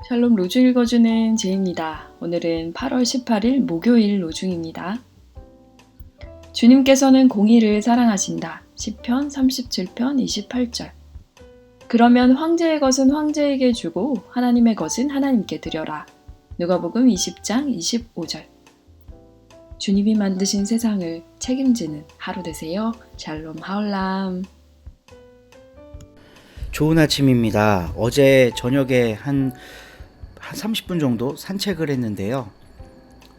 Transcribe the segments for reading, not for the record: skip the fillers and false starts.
샬롬 로중 읽어주는 제입니다. 오늘은 8월 18일 목요일 로중입니다. 주님께서는 공의를 사랑하신다. 시편 37편 28절. 그러면 황제의 것은 황제에게 주고 하나님의 것은 하나님께 드려라. 누가복음 20장 25절. 주님이 만드신 세상을 책임지는 하루 되세요. 샬롬 하올람. 좋은 아침입니다. 어제 저녁에 한 30분 정도 산책을 했는데요.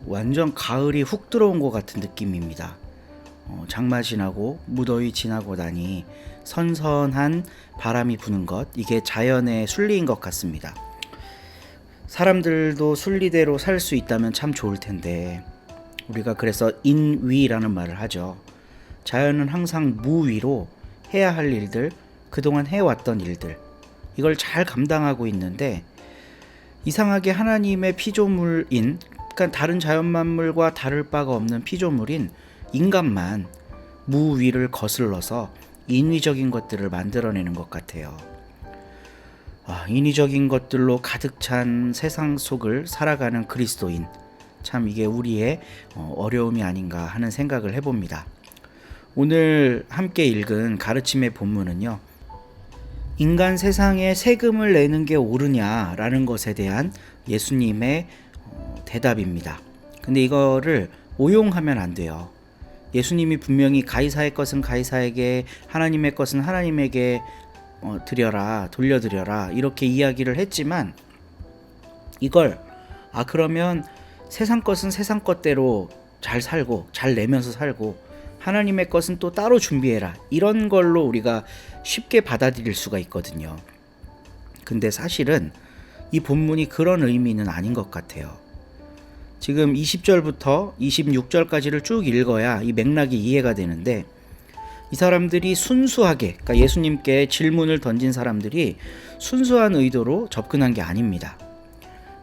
완전 가을이 훅 들어온 것 같은 느낌입니다. 장마 지나고 무더위 지나고 나니 선선한 바람이 부는 것, 이게 자연의 순리인 것 같습니다. 사람들도 순리대로 살 수 있다면 참 좋을 텐데, 우리가 그래서 인위라는 말을 하죠. 자연은 항상 무위로 해야 할 일들, 그동안 해왔던 일들, 이걸 잘 감당하고 있는데, 이상하게 하나님의 피조물인, 그러니까 다른 자연만물과 다를 바가 없는 피조물인 인간만 무위를 거슬러서 인위적인 것들을 만들어내는 것 같아요. 인위적인 것들로 가득 찬 세상 속을 살아가는 그리스도인, 참 이게 우리의 어려움이 아닌가 하는 생각을 해봅니다. 오늘 함께 읽은 가르침의 본문은요, 인간 세상에 세금을 내는 게 옳으냐라는 것에 대한 예수님의 대답입니다. 근데 이거를 오용하면 안 돼요. 예수님이 분명히 가이사의 것은 가이사에게, 하나님의 것은 하나님에게 드려라, 돌려드려라, 이렇게 이야기를 했지만, 이걸 그러면 세상 것은 세상 것대로 잘 살고 잘 내면서 살고 하나님의 것은 또 따로 준비해라, 이런 걸로 우리가 쉽게 받아들일 수가 있거든요. 근데 사실은 이 본문이 그런 의미는 아닌 것 같아요. 지금 20절부터 26절까지를 쭉 읽어야 이 맥락이 이해가 되는데, 이 사람들이 순수하게, 그러니까 예수님께 질문을 던진 사람들이 순수한 의도로 접근한 게 아닙니다.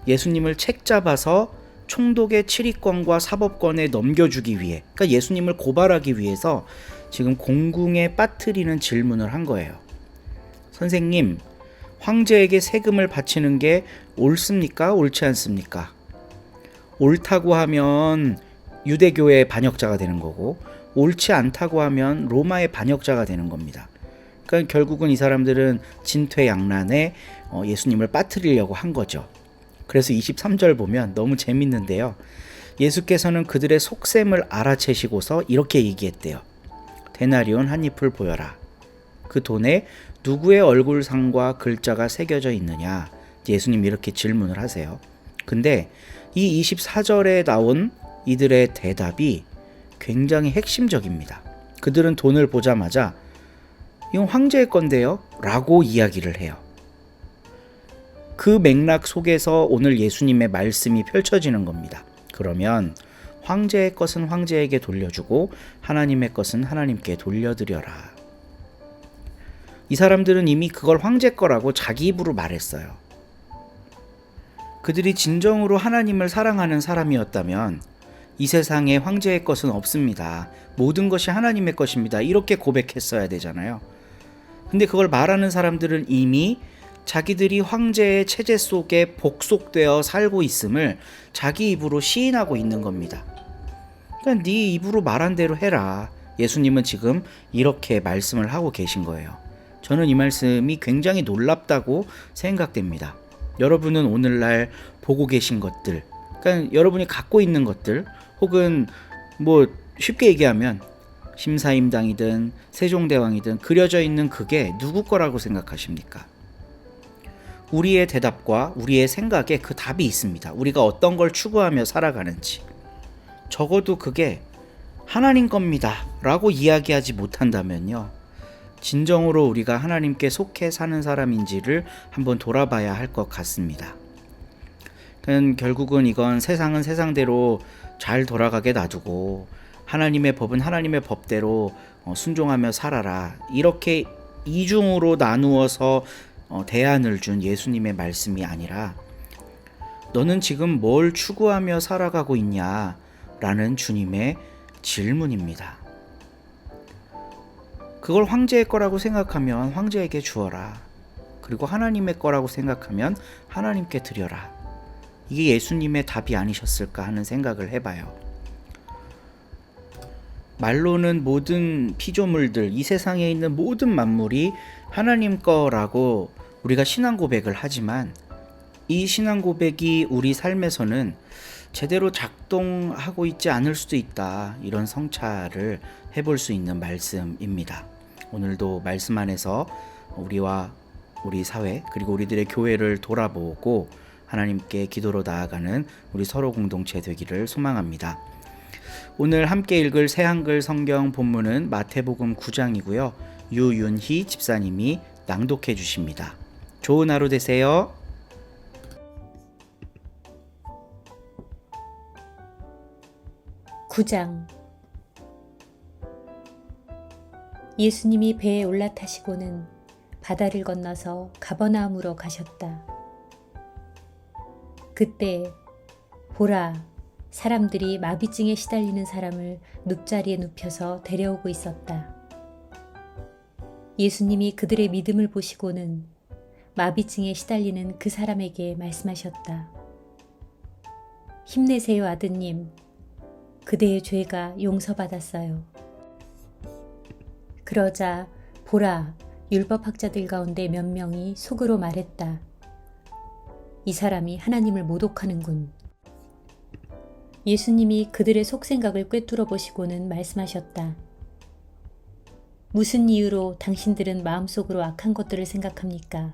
예수님을 책잡아서 총독의 치리권과 사법권에 넘겨주기 위해, 그러니까 예수님을 고발하기 위해서 지금 공궁에 빠뜨리는 질문을 한 거예요. 선생님, 황제에게 세금을 바치는 게 옳습니까? 옳지 않습니까? 옳다고 하면 유대교의 반역자가 되는 거고, 옳지 않다고 하면 로마의 반역자가 되는 겁니다. 그러니까 결국은 이 사람들은 진퇴양난에 예수님을 빠뜨리려고 한 거죠. 그래서 23절 보면 너무 재밌는데요. 예수께서는 그들의 속셈을 알아채시고서 이렇게 얘기했대요. 데나리온 한 잎을 보여라. 그 돈에 누구의 얼굴상과 글자가 새겨져 있느냐? 예수님이 이렇게 질문을 하세요. 근데 이 24절에 나온 이들의 대답이 굉장히 핵심적입니다. 그들은 돈을 보자마자 이건 황제의 건데요? 라고 이야기를 해요. 그 맥락 속에서 오늘 예수님의 말씀이 펼쳐지는 겁니다. 그러면 황제의 것은 황제에게 돌려주고 하나님의 것은 하나님께 돌려드려라. 이 사람들은 이미 그걸 황제 거라고 자기 입으로 말했어요. 그들이 진정으로 하나님을 사랑하는 사람이었다면 이 세상에 황제의 것은 없습니다. 모든 것이 하나님의 것입니다. 이렇게 고백했어야 되잖아요. 근데 그걸 말하는 사람들은 이미 자기들이 황제의 체제 속에 복속되어 살고 있음을 자기 입으로 시인하고 있는 겁니다. 그러니까 네 입으로 말한 대로 해라. 예수님은 지금 이렇게 말씀을 하고 계신 거예요. 저는 이 말씀이 굉장히 놀랍다고 생각됩니다. 여러분은 오늘날 보고 계신 것들, 그러니까 여러분이 갖고 있는 것들, 혹은 쉽게 얘기하면 심사임당이든 세종대왕이든 그려져 있는 그게 누구 거라고 생각하십니까? 우리의 대답과 우리의 생각에 그 답이 있습니다. 우리가 어떤 걸 추구하며 살아가는지. 적어도 그게 하나님 겁니다 라고 이야기하지 못한다면요, 진정으로 우리가 하나님께 속해 사는 사람인지를 한번 돌아봐야 할 것 같습니다. 결국은 이건 세상은 세상대로 잘 돌아가게 놔두고 하나님의 법은 하나님의 법대로 순종하며 살아라, 이렇게 이중으로 나누어서 대안을 준 예수님의 말씀이 아니라, 너는 지금 뭘 추구하며 살아가고 있냐? 라는 주님의 질문입니다. 그걸 황제의 거라고 생각하면 황제에게 주어라. 그리고 하나님의 거라고 생각하면 하나님께 드려라. 이게 예수님의 답이 아니셨을까 하는 생각을 해봐요. 말로는 모든 피조물들, 이 세상에 있는 모든 만물이 하나님 거라고 우리가 신앙 고백을 하지만 이 신앙 고백이 우리 삶에서는 제대로 작동하고 있지 않을 수도 있다. 이런 성찰을 해볼 수 있는 말씀입니다. 오늘도 말씀 안에서 우리와 우리 사회 그리고 우리들의 교회를 돌아보고 하나님께 기도로 나아가는 우리 서로 공동체 되기를 소망합니다. 오늘 함께 읽을 새 한글 성경 본문은 마태복음 9장이고요. 유윤희 집사님이 낭독해 주십니다. 좋은 하루 되세요. (9장) 예수님이 배에 올라타시고는 바다를 건너서 가버나움으로 가셨다. 그때 보라, 사람들이 마비증에 시달리는 사람을 눕자리에 눕혀서 데려오고 있었다. 예수님이 그들의 믿음을 보시고는 마비증에 시달리는 그 사람에게 말씀하셨다. 힘내세요, 아드님. 그대의 죄가 용서받았어요. 그러자 보라, 율법학자들 가운데 몇 명이 속으로 말했다. 이 사람이 하나님을 모독하는군. 예수님이 그들의 속생각을 꿰뚫어 보시고는 말씀하셨다. 무슨 이유로 당신들은 마음속으로 악한 것들을 생각합니까?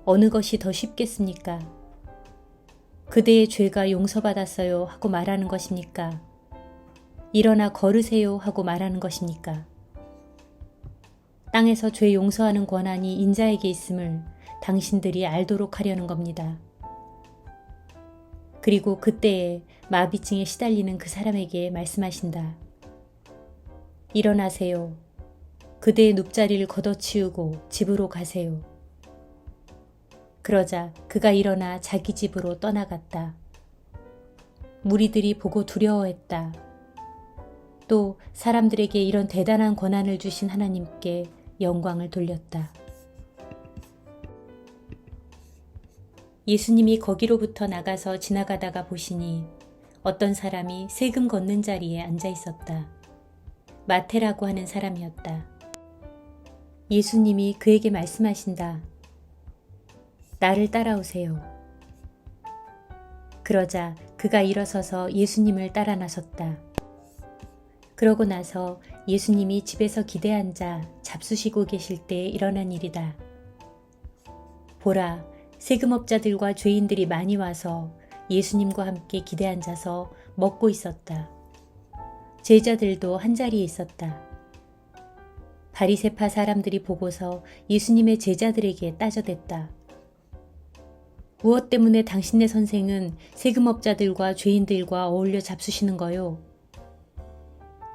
어느 것이 더 쉽겠습니까? 그대의 죄가 용서받았어요 하고 말하는 것입니까? 일어나 걸으세요 하고 말하는 것입니까? 땅에서 죄 용서하는 권한이 인자에게 있음을 당신들이 알도록 하려는 겁니다. 그리고 그때에 마비증에 시달리는 그 사람에게 말씀하신다. 일어나세요. 그대의 눕자리를 걷어치우고 집으로 가세요. 그러자 그가 일어나 자기 집으로 떠나갔다. 무리들이 보고 두려워했다. 또 사람들에게 이런 대단한 권한을 주신 하나님께 영광을 돌렸다. 예수님이 거기로부터 나가서 지나가다가 보시니 어떤 사람이 세금 걷는 자리에 앉아 있었다. 마태라고 하는 사람이었다. 예수님이 그에게 말씀하신다. 나를 따라오세요. 그러자 그가 일어서서 예수님을 따라 나섰다. 그러고 나서 예수님이 집에서 기대 앉아 잡수시고 계실 때 일어난 일이다. 보라, 세금업자들과 죄인들이 많이 와서 예수님과 함께 기대 앉아서 먹고 있었다. 제자들도 한자리에 있었다. 바리새파 사람들이 보고서 예수님의 제자들에게 따져댔다. 무엇 때문에 당신네 선생은 세금업자들과 죄인들과 어울려 잡수시는 거요?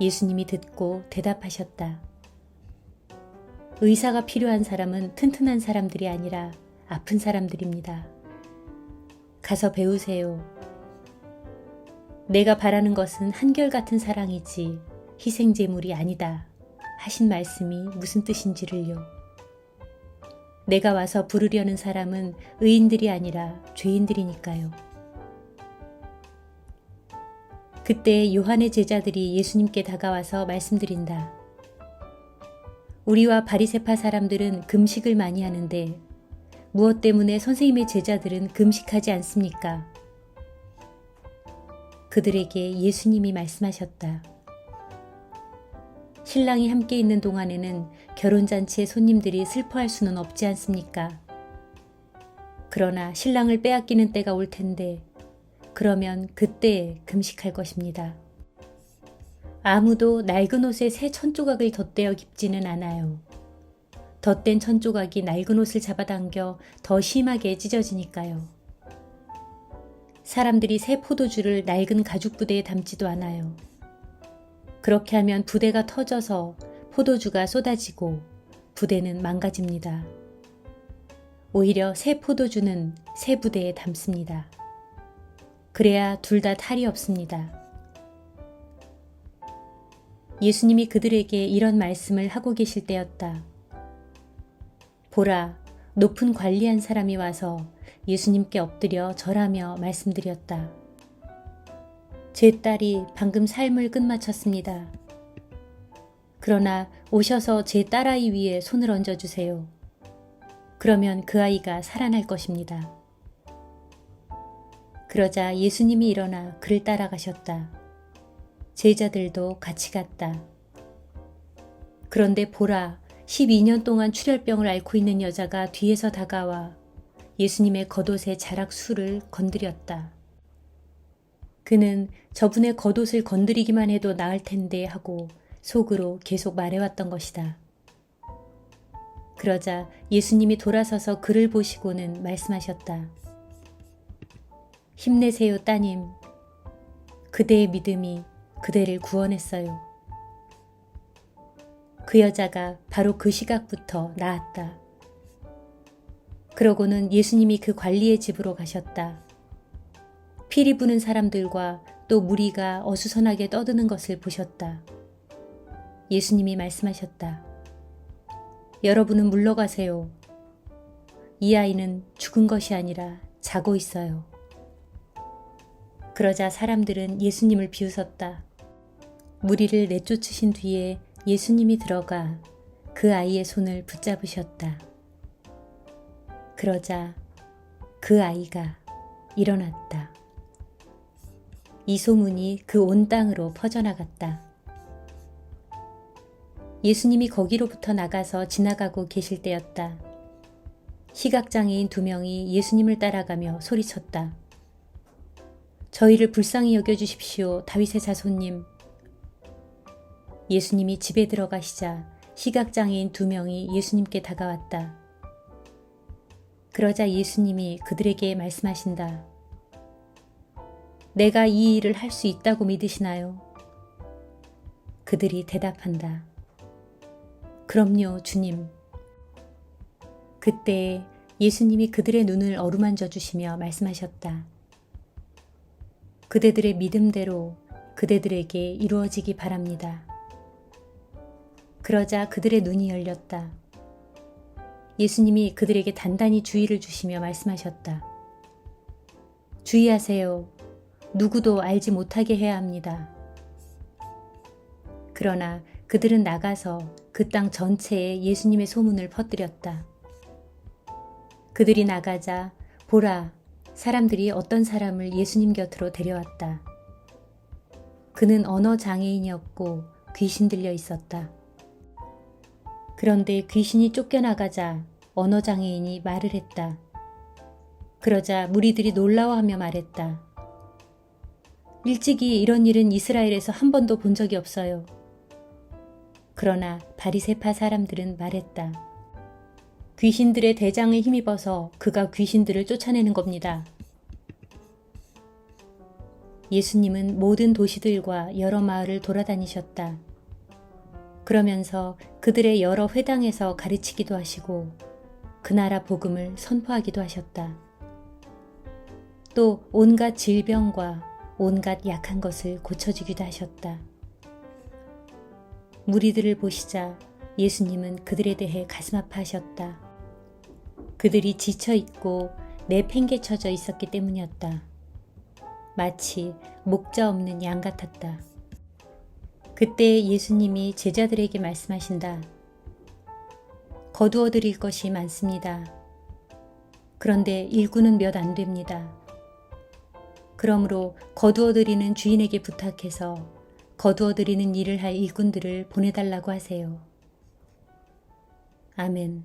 예수님이 듣고 대답하셨다. 의사가 필요한 사람은 튼튼한 사람들이 아니라 아픈 사람들입니다. 가서 배우세요. 내가 바라는 것은 한결같은 사랑이지 희생제물이 아니다 하신 말씀이 무슨 뜻인지를요. 내가 와서 부르려는 사람은 의인들이 아니라 죄인들이니까요. 그때 요한의 제자들이 예수님께 다가와서 말씀드린다. 우리와 바리새파 사람들은 금식을 많이 하는데 무엇 때문에 선생님의 제자들은 금식하지 않습니까? 그들에게 예수님이 말씀하셨다. 신랑이 함께 있는 동안에는 결혼잔치의 손님들이 슬퍼할 수는 없지 않습니까? 그러나 신랑을 빼앗기는 때가 올 텐데 그러면 그때에 금식할 것입니다. 아무도 낡은 옷에 새 천조각을 덧대어 입지는 않아요. 덧댄 천조각이 낡은 옷을 잡아당겨 더 심하게 찢어지니까요. 사람들이 새 포도주를 낡은 가죽 부대에 담지도 않아요. 그렇게 하면 부대가 터져서 포도주가 쏟아지고 부대는 망가집니다. 오히려 새 포도주는 새 부대에 담습니다. 그래야 둘 다 탈이 없습니다. 예수님이 그들에게 이런 말씀을 하고 계실 때였다. 보라, 높은 관리한 사람이 와서 예수님께 엎드려 절하며 말씀드렸다. 제 딸이 방금 삶을 끝마쳤습니다. 그러나 오셔서 제 딸아이 위에 손을 얹어주세요. 그러면 그 아이가 살아날 것입니다. 그러자 예수님이 일어나 그를 따라가셨다. 제자들도 같이 갔다. 그런데 보라, 12년 동안 출혈병을 앓고 있는 여자가 뒤에서 다가와 예수님의 겉옷의 자락술을 건드렸다. 그는 저분의 겉옷을 건드리기만 해도 나을 텐데 하고 속으로 계속 말해왔던 것이다. 그러자 예수님이 돌아서서 그를 보시고는 말씀하셨다. 힘내세요, 따님. 그대의 믿음이 그대를 구원했어요. 그 여자가 바로 그 시각부터 나았다. 그러고는 예수님이 그 관리의 집으로 가셨다. 피리 부는 사람들과 또 무리가 어수선하게 떠드는 것을 보셨다. 예수님이 말씀하셨다. 여러분은 물러가세요. 이 아이는 죽은 것이 아니라 자고 있어요. 그러자 사람들은 예수님을 비웃었다. 무리를 내쫓으신 뒤에 예수님이 들어가 그 아이의 손을 붙잡으셨다. 그러자 그 아이가 일어났다. 이 소문이 그 온 땅으로 퍼져나갔다. 예수님이 거기로부터 나가서 지나가고 계실 때였다. 시각장애인 2명이 예수님을 따라가며 소리쳤다. 저희를 불쌍히 여겨주십시오, 다윗의 자손님. 예수님이 집에 들어가시자 시각장애인 2명이 예수님께 다가왔다. 그러자 예수님이 그들에게 말씀하신다. 내가 이 일을 할 수 있다고 믿으시나요? 그들이 대답한다. 그럼요, 주님. 그때 예수님이 그들의 눈을 어루만져 주시며 말씀하셨다. 그대들의 믿음대로 그대들에게 이루어지기 바랍니다. 그러자 그들의 눈이 열렸다. 예수님이 그들에게 단단히 주의를 주시며 말씀하셨다. 주의하세요. 누구도 알지 못하게 해야 합니다. 그러나 그들은 나가서 그 땅 전체에 예수님의 소문을 퍼뜨렸다. 그들이 나가자 보라, 사람들이 어떤 사람을 예수님 곁으로 데려왔다. 그는 언어 장애인이었고 귀신 들려 있었다. 그런데 귀신이 쫓겨나가자 언어 장애인이 말을 했다. 그러자 무리들이 놀라워하며 말했다. 일찍이 이런 일은 이스라엘에서 한 번도 본 적이 없어요. 그러나 바리새파 사람들은 말했다. 귀신들의 대장을 힘입어서 그가 귀신들을 쫓아내는 겁니다. 예수님은 모든 도시들과 여러 마을을 돌아다니셨다. 그러면서 그들의 여러 회당에서 가르치기도 하시고 그 나라 복음을 선포하기도 하셨다. 또 온갖 질병과 온갖 약한 것을 고쳐주기도 하셨다. 무리들을 보시자 예수님은 그들에 대해 가슴 아파하셨다. 그들이 지쳐있고 내팽개쳐져 있었기 때문이었다. 마치 목자 없는 양 같았다. 그때 예수님이 제자들에게 말씀하신다. 거두어 드릴 것이 많습니다. 그런데 일꾼은 몇 안 됩니다. 그러므로 거두어 드리는 주인에게 부탁해서 거두어 드리는 일을 할 일꾼들을 보내달라고 하세요. 아멘.